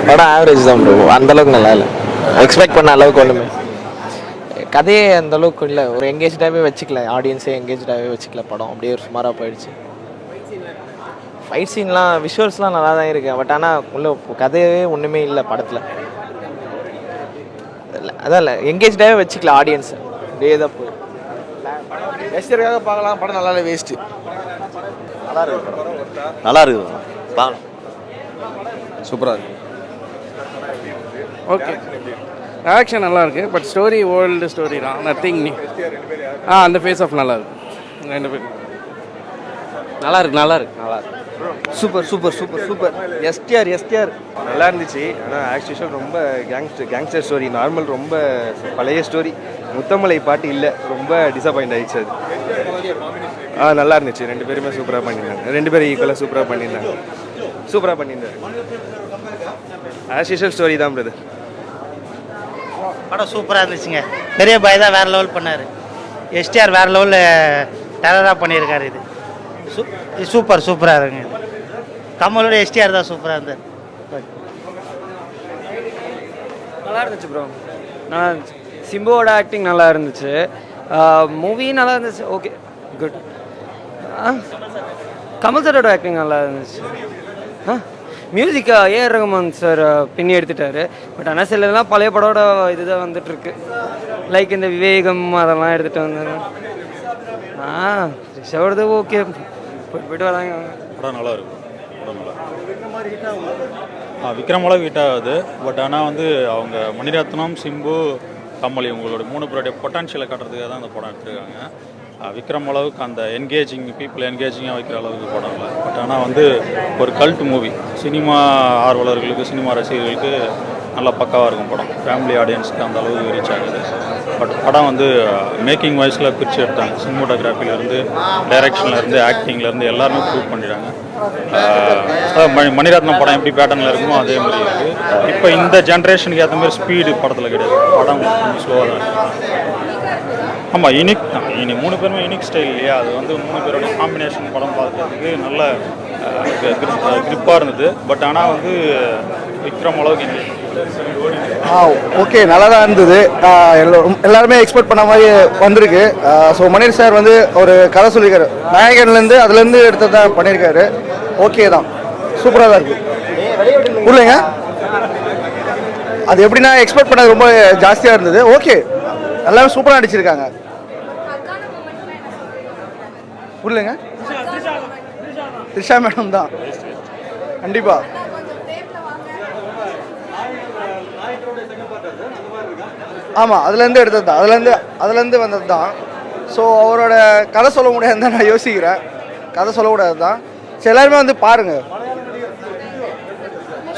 படம் ஆவரேஜ் தான் ப்ரோ, அந்தளவுக்கு நல்லா இல்லை. எக்ஸ்பெக்ட் பண்ண அளவுக்கு ஒன்றுமே கதையே அந்த அளவுக்கு இல்லை. ஒரு எங்கேஜாகவே வச்சுக்கல, ஆடியன்ஸே எங்கேஜாகவே வச்சுக்கல. படம் அப்படியே ஒரு சுமாராக போயிடுச்சு. ஃபைட் சீன்லாம் விஷுவல்ஸ்லாம் நல்லா தான் இருக்குது. பட் ஆனால் உள்ள கதையே ஒன்றுமே இல்லை படத்தில். அதான் இல்லை, எங்கேஜாகவே வச்சுக்கல ஆடியன்ஸை. அப்படியே தான் போய் எஸ்டருக்காக பார்க்கலாம். படம் நல்லா இல்லை, வேஸ்ட்டு. நல்லா இருக்குது, நல்லா இருக்குது, பார்க்கலாம். சூப்பராக இருக்குது. ஓகே, ஆக்ஷன் நல்லா இருக்குது. பட் ஸ்டோரி ஓல்டு ஸ்டோரி தான், நத்திங் நியூ. அந்த ஃபேஸ் ஆஃப் நல்லா இருக்கு. 2 பேர் நல்லா இருக்கு, நல்லா இருக்கு, நல்லா இருக்கு. Super super super super. STR நல்லா இருந்துச்சு. ஆனால் ஆக்சுவல் ரொம்ப கேங்ஸ்டர் ஸ்டோரி. நார்மல் ரொம்ப பழைய ஸ்டோரி. முத்தமலை பாட்டு இல்லை, ரொம்ப டிசப்பாயிண்ட் ஆயிடுச்சு அது. நல்லா இருந்துச்சு. 2 பேருமே சூப்பராக பண்ணியிருந்தாங்க. 2 பேரும் ஈக்குவலாக சூப்பராக பண்ணியிருந்தாங்க. ஆக்சுவல் ஸ்டோரி தான் பிரதர். படம் சூப்பராக இருந்துச்சுங்க. பெரிய பாய் தான் வேறு லெவல் பண்ணார். எஸ்டிஆர் வேறு லெவலில் டெரராக பண்ணியிருக்காரு. இது சூப்பராக இருக்குங்க. கமலோட எஸ்டிஆர் தான் சூப்பராக இருந்தார். நல்லா இருந்துச்சு ப்ரோ, நல்லா இருந்துச்சு. சிம்புவோட ஆக்டிங் நல்லா இருந்துச்சு. மூவி நல்லா இருந்துச்சு. Okay, good. கமல் சாரோட ஆக்டிங் நல்லா இருந்துச்சு. மியூசிக் ஏஆர் ரஹ்மான் சார் பின்னி எடுத்துட்டாரு. பட் ஆனால் சிலதெல்லாம் பழைய படோட இதுதான் வந்துட்டுருக்கு. லைக் இந்த விவேகம் அதெல்லாம் எடுத்துகிட்டு வந்தாங்க. ரிஷவோடது ஓகே, போயிட்டு வராங்க. படம் நல்லா இருக்கும். விக்ரம் அளவு ஹிட் ஆகுது. பட் ஆனால் வந்து அவங்க மணிரத்னம், சிம்பு, கமல் இவங்களோட 3 பேருடைய பொட்டான்ஷியலை காட்டுறதுக்காக தான் அந்த படம் எடுத்துருக்காங்க. விக்ரம் அளவுக்கு அந்த பீப்புள் என்கேஜிங்காக வைக்கிற அளவுக்கு படம் இல்லை. பட் ஆனால் வந்து ஒரு கல்ட் மூவி. சினிமா ஆர்வலர்களுக்கு, சினிமா ரசிகர்களுக்கு நல்லா பக்காவாக இருக்கும் படம். ஃபேமிலி ஆடியன்ஸுக்கு அந்த அளவுக்கு ரீச் ஆகுது. பட் படம் வந்து மேக்கிங் வைஸில் பிரித்து எடுத்தாங்க. சினிமோட்டோகிராஃபிலேருந்து, டைரக்ஷன்லேருந்து, ஆக்டிங்லேருந்து எல்லாருமே ப்ரூவ் பண்ணிட்டாங்க. மணிரத்னம் படம் எப்படி பேட்டர்னில் இருக்குமோ அதே மாதிரி இருக்குது. இப்போ இந்த ஜென்ரேஷனுக்கு ஏற்ற மாதிரி ஸ்பீடு படத்தில் கிடையாது. படம் கொஞ்சம் ஸ்லோவாக தான் இருக்குது. ஆமாம், யூனிக் தான். 3 பேருமே யூனிக் ஸ்டைல் இல்லையா? அது வந்து 3 பேரோட காம்பினேஷன் படம் பார்க்கறதுக்கு நல்ல கிரிப்பாக இருந்தது. பட் ஆனால் வந்து விக்ரம் அளவுக்கு இல்லை. ஓகே, நல்லா தான் இருந்தது. எல்லாருமே எக்ஸ்பெக்ட் பண்ண மாதிரி வந்திருக்கு. ஸோ மணிர் சார் வந்து ஒரு கதை சொல்லியிருக்காரு. நாயகன்லேருந்து அதுலேருந்து எடுத்து தான் பண்ணியிருக்காரு. ஓகே தான், சூப்பராக தான் இருக்குது. இல்லைங்க, அது எப்படின்னா எக்ஸ்பெக்ட் பண்ணது ரொம்ப ஜாஸ்தியாக இருந்தது. ஓகே, எல்லாமே சூப்பராக நடிச்சிருக்காங்க. புரியலங்க, த்ரிஷா மேடம் தான் கண்டிப்பாக. ஆமாம், அதுலேருந்து எடுத்தது தான், அதுலேருந்து வந்தது தான். ஸோ அவரோட கதை சொல்ல முடியாது தான் நான் யோசிக்கிறேன். கதை சொல்லக்கூடாது தான். சரி, எல்லாருமே வந்து பாருங்கள்.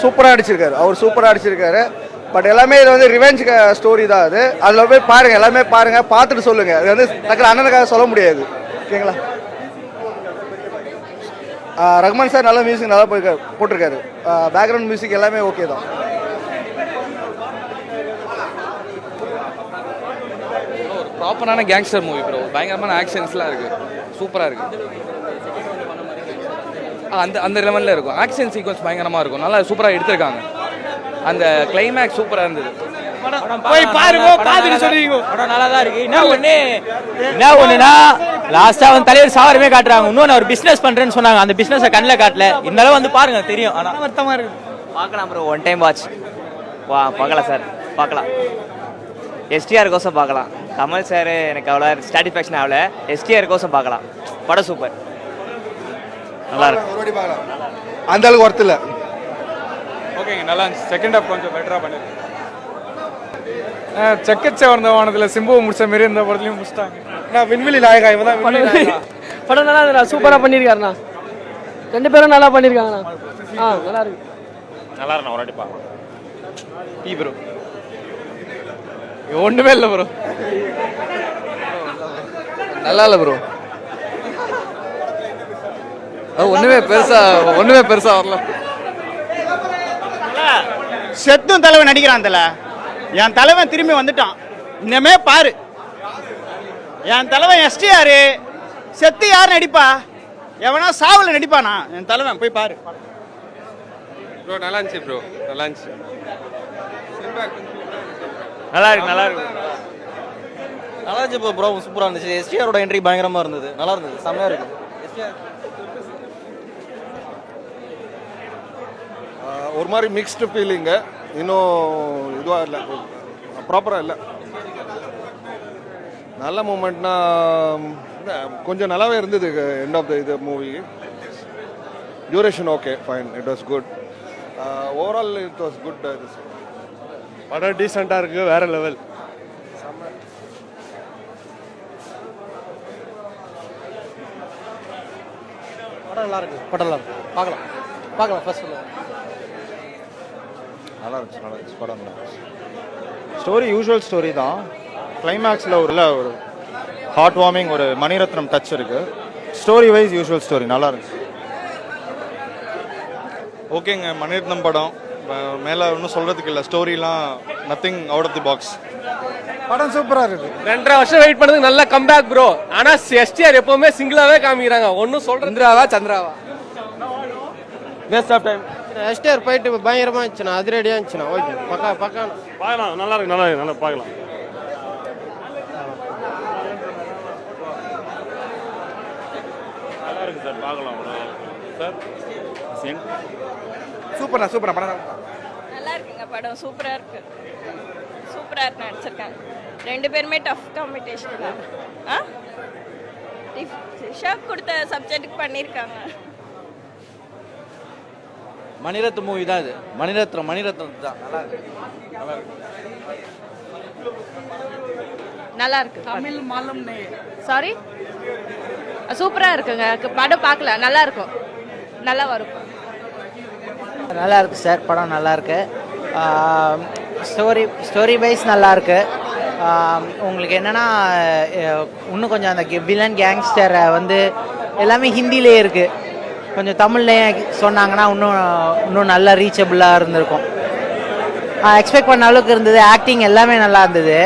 சூப்பராக அடிச்சிருக்காரு, அவர் சூப்பராக அடிச்சிருக்காரு. பட் எல்லாமே இது வந்து ரிவெஞ்ச் ஸ்டோரி தான். அதில் போய் பாருங்கள், எல்லாமே பாருங்கள், பார்த்துட்டு சொல்லுங்கள். இது வந்து டக்குனு அண்ணனுக்காக சொல்ல முடியாது. ஓகேங்களா? ரஹ்மான் சார் நல்ல மியூசிக் நல்லா போட்டிருக்காரு. பேக்ரவுண்ட் மியூசிக் எல்லாமே ஓகே தான். ஒரு ப்ராப்பரான கேங்ஸ்டர் மூவி ப்ரோ. பயங்கரமான ஆக்ஷன்ஸ்லாம் இருக்குது, சூப்பராக இருக்குது. அந்த லெவலில் இருக்கும். ஆக்ஷன் சீக்வன்ஸ் பயங்கரமாக இருக்கும், நல்லா சூப்பராக எடுத்திருக்காங்க. அந்த கிளைமேக்ஸ் சூப்பராக இருந்தது. போய் பாருங்க, பார்த்துட்டு சொல்லுவீங்க. படம் நல்லா தான் இருக்கு. என்ன ஒண்ணுனா லாஸ்டா வந்து தலைவர் சாவரமே காட்டுறாங்க. இன்னொன்று அவர் பிசினஸ் பண்றேன்னு சொன்னாங்க. அந்த பிசினஸை கண்ணில் காட்டல. இருந்தாலும் வந்து பாருங்க, தெரியும். ஆனால் வருத்தமா இருக்கு. பார்க்கலாம் ப்ரோ, ஒன் டைம் வாட்ச். பார்க்கலாம் சார், பார்க்கலாம். எஸ்டிஆர் கோசம் பார்க்கலாம். கமல் சார் எனக்கு அவ்வளோ சாட்டிஸ்ஃபேக்ஷன் ஆகல. எஸ்டிஆர் கோசம் பார்க்கலாம். படம் சூப்பர், நல்லா இருக்கு. அந்த அளவுக்கு ஒர்த்து இல்லை. ஓகேங்க, நல்லா இருந்துச்சு. செகண்ட் ஹாஃப் கொஞ்சம் பெட்டராக பண்ணிருக்கு. செக்கச்சே வந்த வானத்தில் சிம்புவை முடிச்ச மாரி இந்த படத்துலையும் முடிச்சிட்டாங்க. நான் விண்வெளி நாயகா இவன் தான். படம் நல்லா இருந்தா, சூப்பராக பண்ணியிருக்காருண்ணா. 2 பேரும் நல்லா பண்ணியிருக்காங்கண்ணா. நல்லா இருக்கு, நல்லா இருக்கணும். ஒரு வாட்டி பார்க்கலாம். ப்ரோ ஒன்றுமே இல்லை ப்ரோ, நல்லா இல்லை ப்ரோ. ஒன்றுமே பெருசாக வரல. செத்தும் தலைவன் நடிக்கிறான். என் தலைவன் திரும்பி வந்துட்டான். இன்னமே பாரு, என் தலைவன் எஸ்டிஆர் செத்து யார் நடிப்பா? எவனா சாவில் நடிப்பானா? என் தலைவன் போய் பாரு. ப்ரோ நல்லா இருந்துச்சு ப்ரோ, நல்லா இருந்துச்சு. நல்லா இருக்கு நல்லா இருக்கு. நல்லா இருந்துச்சு ப்ரோ, சூப்பராக இருந்துச்சு. எஸ்டிஆரோட என்ட்ரி பயங்கரமாக இருந்தது, நல்லா இருந்தது, செம்மையாக இருக்கு. ஒரு மாதிரி மிக்ஸ்டு ஃபீலிங்கு, இன்னும் இதுவாக இல்லை, ப்ராப்பராக இல்லை. நல்ல மூமெண்ட்னா கொஞ்சம் நல்லாவே இருந்தது. எண்ட் ஆஃப் த இது movie duration okay fine, it was good. Overall it was good. படம் டீசெண்டாக இருக்குது, வேறு லெவல். படம் நல்லா இருக்கு, படம் நல்லா இருக்கு, பார்க்கலாம் ஃபர்ஸ்ட் நல்லா இருந்துச்சு படம் நல்லா இருந்துச்சு. ஸ்டோரி யூஷுவல் ஸ்டோரி தான். கிளைமேக்ஸில் ஒரு ஹார்ட் வார்மிங் ஒரு மணிரத்னம் டச் இருக்கு. ஸ்டோரி வைஸ் யூஷுவல் ஸ்டோரி நல்லா இருந்துச்சு. ஓகேங்க, மணிரத்னம் படம் மேலே ஒன்றும் சொல்கிறதுக்கு இல்லை. ஸ்டோரிலாம் nothing out of the box. படம் சூப்பராக இருக்கு. 2.5 வருஷம் வெயிட் பண்ணதுக்கு நல்ல கம்பேக் ப்ரோ. ஆனா எஸ்டிஆர் எப்பவுமே சிங்கிளாவே காமிக்கிறாங்க, ஒன்னும் சொல்ற சந்திராவா வேஸ்ட் ஆஃப் டைம். எஸ்டிஆர் போயிட்டு பயங்கரமா இருந்துச்சுண்ணா, அதிரடியா இருந்துச்சுண்ணா. ஓகே பக்கா பார்க்கலாம், நல்லா இருக்கு நல்லா பார்க்கலாம். நல்லா இருக்கு சார், பார்க்கலாம் சார். சூப்பரா படம் நல்லா இருக்குங்க, படம் சூப்பரா இருக்கு நடிச்சிருக்காங்க. 2 பேருமே டஃப் காம்படிஷன் தான். ஷாக் கொடுத்த சப்ஜெக்ட்டுக்கு பண்ணியிருக்காங்க. மணிரத்னம் மூவி தான் இது. மணிரத்னம் தான் நல்லா இருக்கு. தமிழ் மாலம் சாரி சூப்பரா இருக்குங்க, படம் பார்க்கல, நல்லா இருக்கும், நல்லா வரும். நல்லா இருக்கு சார், படம் நல்லா இருக்கு. ஸ்டோரி வைஸ் நல்லா இருக்கு. உங்களுக்கு என்னன்னா இன்னும் கொஞ்சம் அந்த வில்லன் கேங்ஸ்டரை வந்து எல்லாமே ஹிந்திலே இருக்கு, கொஞ்சம் தமிழ்லேயே சொன்னாங்கன்னா இன்னும் நல்லா ரீச்சபிளாக இருந்திருக்கும். எக்ஸ்பெக்ட் பண்ண அளவுக்கு இருந்தது. ஆக்டிங் எல்லாமே நல்லா இருந்தது.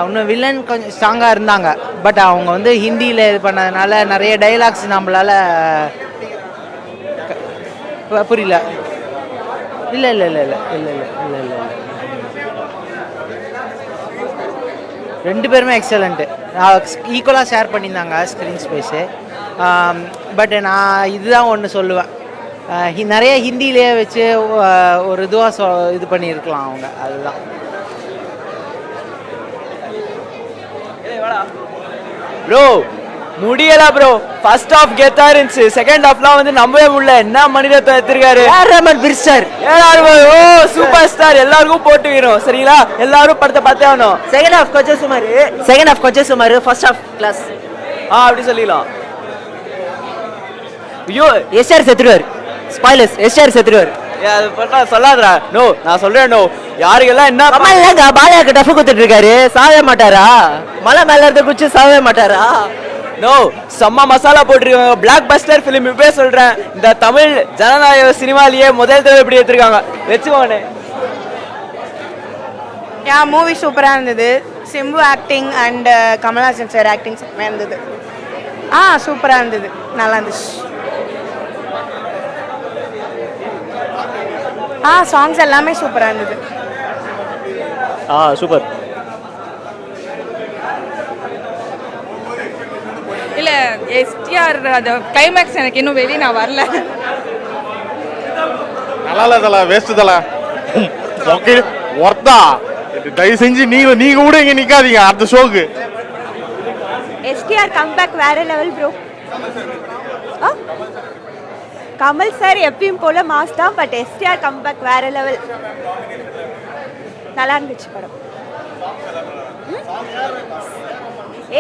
இன்னும் வில்லன் கொஞ்சம் ஸ்ட்ராங்காக இருந்தாங்க. பட் அவங்க வந்து ஹிந்தியில் இது பண்ணதுனால நிறைய டைலாக்ஸ் நம்மளால புரியல. இல்லை 2 பேருமே எக்ஸலண்ட்டு, ஈக்குவலாக ஷேர் பண்ணியிருந்தாங்க ஸ்க்ரீன் ஸ்பேஸு. பட் நான் இதுதான் ஒன்று சொல்லுவேன், நிறைய ஹிந்திலேயே வச்சு ஒரு இதுவாக இது பண்ணியிருக்கலாம் அவங்க, அதுதான். ப்ரோ முடியல ப்ரோ. ஃபர்ஸ்ட் ஹாஃப் கெத்தா இருந்துச்சு, செகண்ட் ஹாஃப்லாம் வந்து நம்பவே முடியல. என்ன மணிரத்னம் எடுத்திருக்காரு. ரஹ்மான் பிரிஸ்டர் ஓ சூப்பர் ஸ்டார், எல்லாருக்கும் போட்டு வீரும். சரிங்களா, எல்லாரும் படத்தை பார்த்தே ஆகணும். செகண்ட் ஹாஃப் கொஞ்சம் சுமார் ஃபர்ஸ்ட் ஹாஃப் கிளாஸ் அப்படி சொல்லிடலாம். ஐயோ எஸ்ஆர் செத்துருவார். ஸ்பாய்லர்ஸ், எஸ்ஆர் செத்துருவார். அது பண்ணா சொல்லாதடா. நோ நான் சொல்றேன். நோ யாருக்கெல்லாம் என்ன பாலியாக்கு டஃப் கொடுத்துட்டு இருக்காரு, சாவே மாட்டாரா? மலை மேல இருந்து குச்சி சாவே மாட்டாரா? நோ செம்ம மசாலா போட்டிருக்காங்க. பிளாக் பஸ்டர் ஃபிலிம் இப்பவே சொல்றேன். இந்த தமிழ் ஜனநாயக சினிமாலேயே முதல் தடவை இப்படி எடுத்திருக்காங்க, வச்சுக்கோனே. மூவி சூப்பரா இருந்தது. Simbu acting and Kamal Haasan sir acting செம்மையா இருந்தது. சூப்பரா இருந்தது, நல்லா இருந்துச்சு. சாங்ஸ் எல்லாமே சூப்பரா இருந்தது. சூப்பர். இல்ல எஸ்டிஆர் அந்த கிளைமேக்ஸ் எனக்கு இன்னும் வெளியே நான் வரல. நல்லா இல்லை தல, வேஸ்ட் தல, ஒர்த்தா. தயவு செஞ்சு நீங்க கூட இங்க நிக்காதீங்க அடுத்த ஷோக்கு. எஸ்டிஆர் கம்பேக் வேற லெவல் ப்ரோ. கமல் சார் எப்பயும் போல மாஸ் தான், பட் எஸ்டிஆர் கம்பேக் வேற லெவல். நல்லா இருந்துச்சு படம்.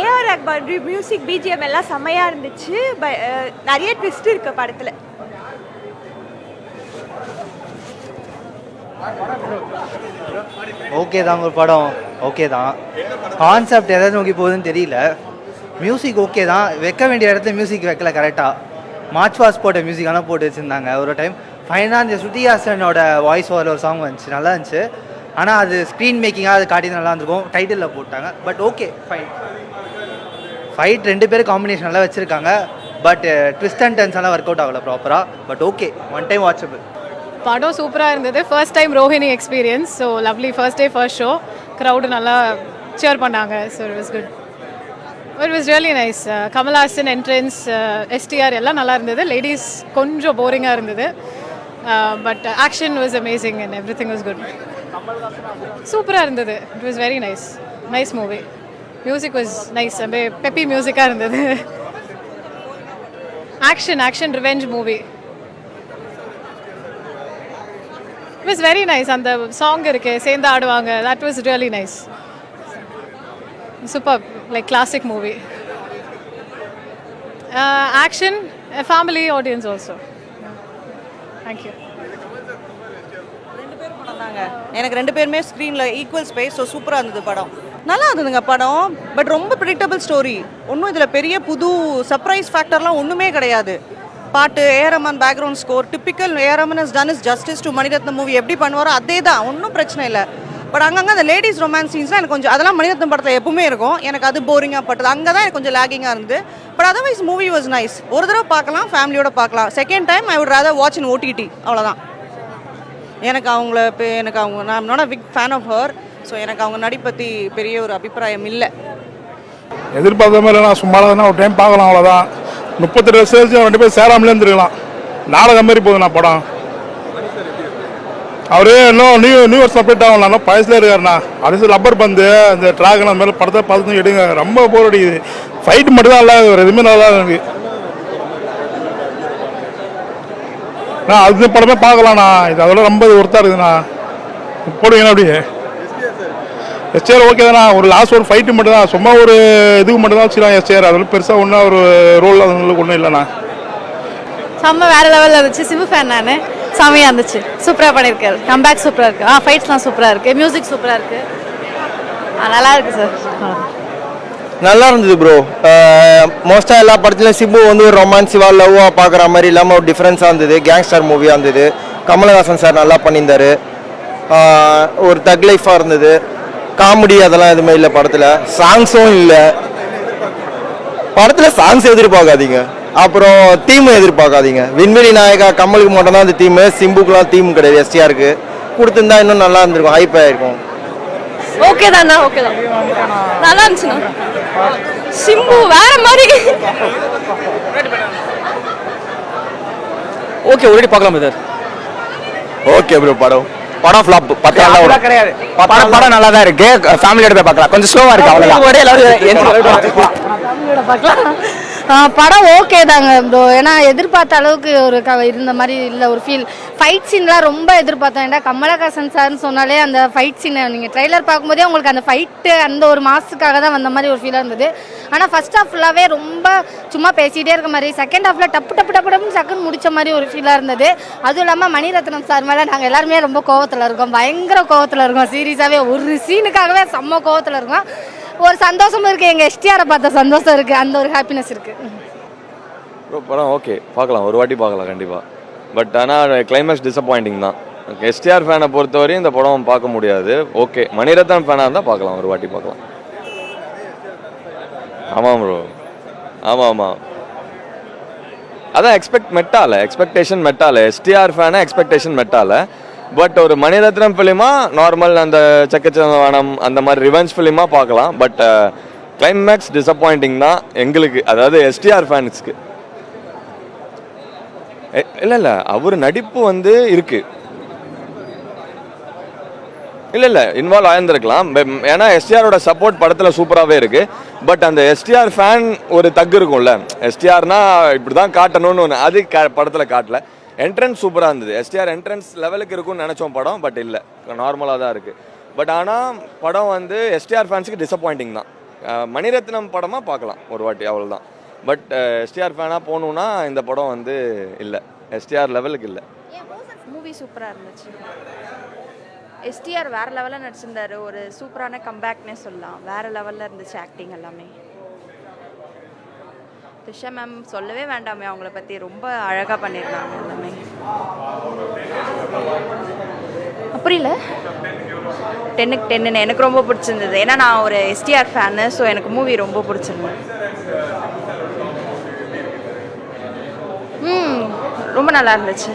ஏஆர் ரஹ்மான் மியூசிக், பிஜிஎம் எல்லாம் செம்மையா இருந்துச்சு. நிறைய ட்விஸ்ட் இருக்கு படத்துல. ஓகே தான் ஒரு படம், ஓகே தான். கான்செப்ட் எதை நோக்கி போகுதுன்னு தெரியல. மியூசிக் ஓகே தான், வைக்க வேண்டிய இடத்துல மியூசிக் வைக்கல கரெக்டாக. மார்ச் பாஸ் போட்ட மியூசிக் ஆனால் போட்டு வச்சுருந்தாங்க. ஒரு டைம் ஃபைனாக இந்த ஸ்ருதிஹாசனோட வாய்ஸ் ஓவர் ஒரு சாங் வந்துச்சு, நல்லா இருந்துச்சு. ஆனால் அது ஸ்க்ரீன் மேக்கிங்காக அது காட்டி நல்லா இருந்திருக்கும். டைட்டிலில் போட்டாங்க, பட் ஓகே ஃபைன். ஃபைட் 2 பேரும் காம்பினேஷன் நல்லா வச்சுருக்காங்க. பட் ட்விஸ்ட் அண்ட் டர்ன்ஸ் எல்லாம் ஒர்க் அவுட் ஆகல ப்ராப்பராக. But okay, one time watchable. படம் சூப்பராக இருந்தது. First time Rohini experience. So lovely first day first show. Crowd நல்லா சேர் பண்ணாங்க. So it was good. It was really nice. Kamal Haasan entrance, STR எல்லாம் நல்லா இருந்தது. லேடிஸ் கொஞ்சம் போரிங்காக இருந்தது. But action was amazing and every thing was good. சூப்பராக இருந்தது. It was very nice. Nice movie. Music was nice. அப்படியே பெப்பி மியூசிக்காக இருந்தது. Action revenge movie. It was very nice. அந்த சாங் இருக்கு, சேர்ந்து ஆடுவாங்க. That was really nice. Super, like classic movie. Action, family audience also. Thank you. எனக்கு 2 பேருமே ஸ்க்ரீனில் equal space. So சூப்பராக இருந்தது படம். நல்லா இருந்ததுங்க படம். பட் ரொம்ப ப்ரிடிக்டபிள் ஸ்டோரி. ஒன்றும் இதில் பெரிய புது சர்ப்ரைஸ் ஃபேக்டர்லாம் ஒன்றுமே கிடையாது. பாட்டு, A R Rahman background score, typical A R Rahman has done is justice to Mani Ratnam movie எப்படி பண்ணுவாரோ அதே தான். ஒன்றும் பிரச்சனை இல்லை. பட் அங்கங்கே அந்த லேடிஸ் ரொமான்ஸ் சீன்ஸ்லாம் எனக்கு கொஞ்சம், அதெல்லாம் மணிரத்னம் படத்தில் எப்பவுமே இருக்கும், எனக்கு அது போரிங்காக பட்டது. அங்கே தான் எனக்கு கொஞ்சம் லேகிங்காக இருந்தது. But otherwise movie was nice. ஒரு தடவை பார்க்கலாம், ஃபேமிலியோட பார்க்கலாம். Second time I would rather watch in OTT. அவ்வளோதான். எனக்கு நான் not a big fan of her. So எனக்கு அவங்க நடிப்பற்றி பெரிய ஒரு அபிப்பிராயம் இல்லை. எதிர்பார்த்த மாதிரி நான் சும்மா தான் ஒரு டைம் பார்க்கலாம், அவ்வளோதான். 32 வருஷம் 2 பேரும் சேராமலே இருந்துருக்கலாம். நாடகம் மாதிரி போகுது நான் படம். அவரே இன்னும் நியூ இயர்ஸ் அப்டேட் ஆகலாம். இன்னும் பழசில் இருக்காருண்ணா. அடுத்து ரப்பர் பந்து, அந்த ட்ராகன் அந்த மாதிரி படத்தை பார்த்து எடுங்க. ரொம்ப போர் அடிக்குது. ஃபைட் மட்டும் தான் நல்லா, எதுவுமே நல்லா இருக்கு. அது படமே பார்க்கலாண்ணா. இது அதோட ரொம்ப ஒர்த்தாக இருக்குதுண்ணா. போடுவீங்களா அப்படியே? எஸ்டிஆர் ஓகே தானா. ஒரு லாஸ்ட் ஒரு ஃபைட்டு மட்டும் தான், சும்மா ஒரு இதுக்கு மட்டும் தான் வச்சுக்கலாம் எஸ்டிஆர். அதோட பெருசாக ஒன்றும் ஒரு ரோல் அதுங்களுக்கு ஒன்றும் இல்லைண்ணா. செம்ம வேறு லெவலில் இருந்துச்சு. சிம்பு ஃபேன் நான். செம்மையாக இருந்துச்சு. சூப்பராக பண்ணியிருக்காரு. கம்பேக் சூப்பராக இருக்குது. ஃபைட்ஸ்லாம் சூப்பராக இருக்குது. மியூசிக் சூப்பராக இருக்குது. நல்லா இருக்குது சார். நல்லா இருந்தது ப்ரோ. மோஸ்ட்டாக எல்லா படத்துலையும் சிம்பு வந்து ஒரு ரொமான்ஸிவாக லவ்வாக பார்க்குற மாதிரி இல்லாமல் ஒரு டிஃப்ரென்ஸாக இருந்தது. கேங்ஸ்டர் மூவியாக இருந்தது. கமல்ஹாசன் சார் நல்லா பண்ணியிருந்தார். ஒரு தக் லைஃபாக இருந்தது. காமெடி அதெல்லாம் எதுவுமே இல்லை படத்தில். சாங்ஸும் இல்லை படத்தில். சாங்ஸ் எதிர்பார்க்காதீங்க. அப்புறம் தீம் எதிர்பார்க்காதீங்க. விண்வெளி நாயகா கமலுக்கு மட்டும் தான் அந்த தீமு. சிம்புக்குலாம் தீம் கிடையாது. எஸ்டிஆருக்கு கொடுத்துருந்தா இன்னும் நல்லா இருந்திருக்கும், ஹைப் ஆகிருக்கும். ஓகே தாண்ணா. ஓகே தான், நல்லா இருந்துச்சுண்ணா. சிம்பு வேற மாதிரி. ஓகே, ஒரே பார்க்கலாம் சார். Okay bro. படம் ஃப்ளாப். படம் கிடையாது. படம் நல்லா தான் இருக்கு. ஃபேமிலியோட போய் பார்க்கலாம். கொஞ்சம் ஸ்லோவா இருக்கு, அவ்வளவுதான். படம் ஓகே தாங்க ப்ரோ. ஏன்னா எதிர்பார்த்த அளவுக்கு ஒரு இருந்த மாதிரி இல்லை. ஒரு ஃபீல் ஃபைட் சீன்லாம் ரொம்ப எதிர்பார்த்தோம். ஏன்னா கமலஹாசன் சார்னு சொன்னாலே அந்த ஃபைட் சீனை நீங்கள் ட்ரெய்லர் பார்க்கும்போதே உங்களுக்கு அந்த ஃபைட்டு அந்த ஒரு மாதத்துக்காக தான் வந்த மாதிரி ஒரு ஃபீலாக இருந்தது. ஆனால் ஃபர்ஸ்ட் ஹாஃப் ஃபுல்லாகவே ரொம்ப சும்மா பேசிகிட்டே இருக்க மாதிரி, செகண்ட் ஹாஃபில் டப்புன்னு சக்குன்னு முடிச்ச மாதிரி ஒரு ஃபீலாக இருந்தது. அதுவும் இல்லாமல் மணிரத்னம் சார் மேலே நாங்கள் எல்லாருமே ரொம்ப கோவத்தில் இருக்கோம். பயங்கர கோவத்தில் இருக்கோம். சீரியஸாகவே ஒரு சீனுக்காகவே செம்ம கோவத்தில் இருக்கோம். ஒரு சந்தோஷமும் இருக்குது. எங்கள் எஸ்டிஆரை பார்த்த சந்தோஷம் இருக்குது. அந்த ஒரு ஹாப்பினஸ் இருக்குது. படம் ஓகே, பார்க்கலாம். ஒரு வாட்டி பார்க்கலாம் கண்டிப்பாக. பட் ஆனால் கிளைமேக்ஸ் டிசப்பாயிண்டிங் தான். எஸ்டிஆர் ஃபேனை பொறுத்தவரையும் இந்த படம் பார்க்க முடியாது. ஓகே, மணிரத்னம் ஃபேனாக இருந்தால் பார்க்கலாம், ஒரு வாட்டி பார்க்கலாம். ஆமாம் ப்ரோ. ஆமாம். அதான் எக்ஸ்பெக்டேஷன் மெட்டால. எஸ்டிஆர் ஃபேனை எக்ஸ்பெக்டேஷன் மெட்டால. பட் ஒரு மணிரத்னம் ஃபிலிமா நார்மல் அந்த சக்கச்சவனம் அந்த மாதிரி ரிவெஞ்ச் ஃபிலிமாக பார்க்கலாம். பட் கிளைமேக்ஸ் டிசப்பாயிண்டிங் தான் எங்களுக்கு, அதாவது எஸ்டிஆர் ஃபேன்ஸ்க்கு. இல்லை அவர் நடிப்பு வந்து இருக்கு. இல்லை இன்வால்வ் ஆயிருந்திருக்கலாம். ஏன்னா எஸ்டிஆரோட சப்போர்ட் படத்தில் சூப்பராகவே இருக்கு. பட் அந்த எஸ்டிஆர் ஃபேன் ஒரு தக்கு இருக்கும்ல, எஸ்டிஆர்னா இப்படி தான் காட்டணும்னு ஒன்று, அது படத்தில் காட்டல. என்ட்ரன்ஸ் சூப்பராக இருந்தது. எஸ்டிஆர் என்ட்ரன்ஸ் லெவலுக்கு இருக்கும்னு நினச்சோம் படம். பட் இல்லை, நார்மலாக தான் இருக்குது. பட் ஆனால் படம் வந்து எஸ்டிஆர் ஃபேன்ஸுக்கு டிசப்பாயிண்டிங் தான். மணிரத்னம் படமாக பார்க்கலாம் ஒரு வாட்டி, அவ்வளோதான். பட் எஸ்டிஆர் ஃபேனாக போகணுன்னா இந்த படம் வந்து இல்லை, எஸ்டிஆர் லெவலுக்கு இல்லை. மூவி சூப்பராக இருந்துச்சு. எஸ்டிஆர் வேறு லெவலில் நடிச்சிருந்தாரு. ஒரு சூப்பரான கம்பேக்னே சொல்லலாம். வேறு லெவலில் இருந்துச்சு ஆக்டிங் எல்லாமே. திஷா மேம் சொல்லவே வேண்டாமே, அவங்கள பற்றி ரொம்ப அழகாக பண்ணியிருந்தாங்க எல்லாமே. புரியல. 10க்கு 10 எனக்கு ரொம்ப பிடிச்சிருந்தது. ஏன்னா நான் ஒரு எஸ்டிஆர் ஃபேனு. ஸோ எனக்கு மூவி ரொம்ப பிடிச்சிருந்தது. ரொம்ப நல்லா இருந்துச்சு.